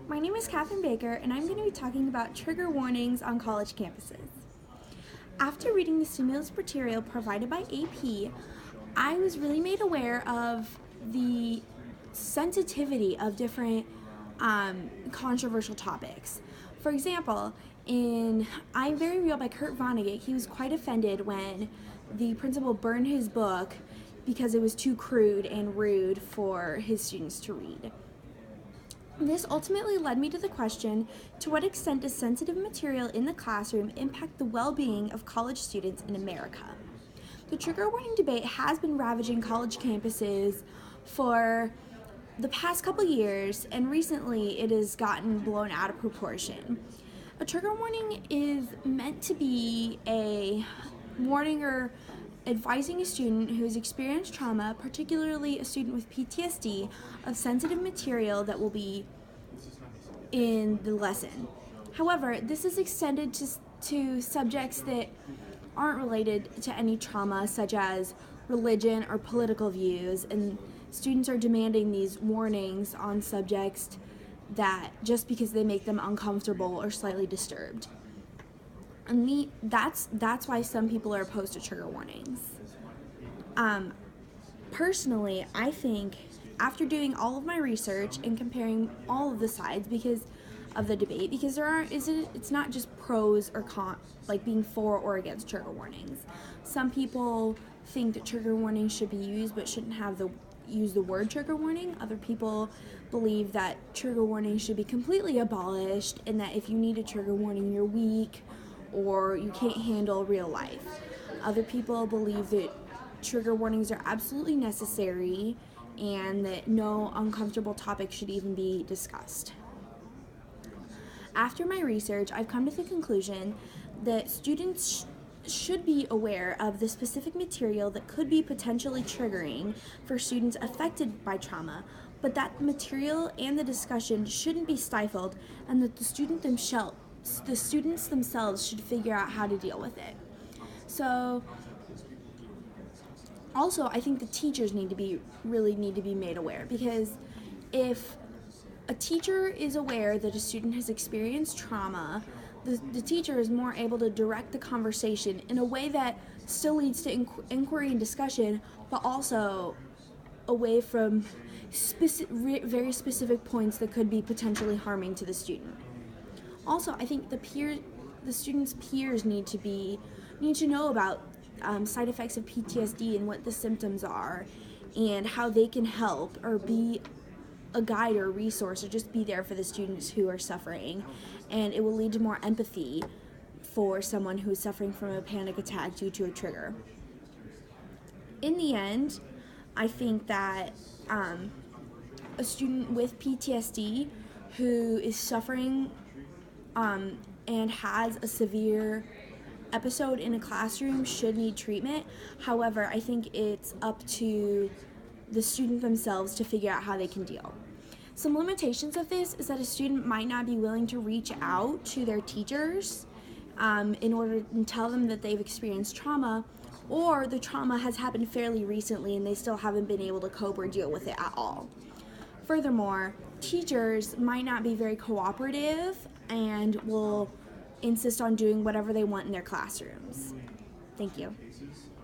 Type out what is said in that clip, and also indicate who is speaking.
Speaker 1: My name is Katherine Baker, and I'm going to be talking about trigger warnings on college campuses. After reading the stimulus material provided by AP, I was really made aware of the sensitivity of different controversial topics. For example, in I'm Very Real by Kurt Vonnegut, he was quite offended when the principal burned his book because it was too crude and rude for his students to read. This ultimately led me to the question, to what extent does sensitive material in the classroom impact the well-being of college students in America? The trigger warning debate has been ravaging college campuses for the past couple years, and recently it has gotten blown out of proportion. A trigger warning is meant to be a warning or advising a student who has experienced trauma, particularly a student with PTSD, of sensitive material that will be in the lesson. However, this is extended to subjects that aren't related to any trauma, such as religion or political views, and students are demanding these warnings on subjects that just because they make them uncomfortable or slightly disturbed. And that's why some people are opposed to trigger warnings. Personally, I think after doing all of my research and comparing all of the sides because of the debate, because it's not just pros or cons, like being for or against trigger warnings. Some people think that trigger warnings should be used but shouldn't use the word trigger warning. Other people believe that trigger warnings should be completely abolished, and that if you need a trigger warning, you're weak or you can't handle real life. Other people believe that trigger warnings are absolutely necessary and that no uncomfortable topic should even be discussed. After my research, I've come to the conclusion that students should be aware of the specific material that could be potentially triggering for students affected by trauma, but that the material and the discussion shouldn't be stifled, and that the students themselves should figure out how to deal with it. So, also, I think the teachers need to be made aware, because if a teacher is aware that a student has experienced trauma, the teacher is more able to direct the conversation in a way that still leads to inquiry and discussion, but also away from very specific points that could be potentially harming to the student. Also, I think the students' peers need to know about side effects of PTSD and what the symptoms are, and how they can help or be a guide or a resource, or just be there for the students who are suffering, and it will lead to more empathy for someone who is suffering from a panic attack due to a trigger. In the end, I think that a student with PTSD who is suffering and has a severe episode in a classroom should need treatment. However, I think it's up to the student themselves to figure out how they can deal. Some limitations of this is that a student might not be willing to reach out to their teachers in order to tell them that they've experienced trauma, or the trauma has happened fairly recently and they still haven't been able to cope or deal with it at all. Furthermore, teachers might not be very cooperative and will insist on doing whatever they want in their classrooms. Thank you.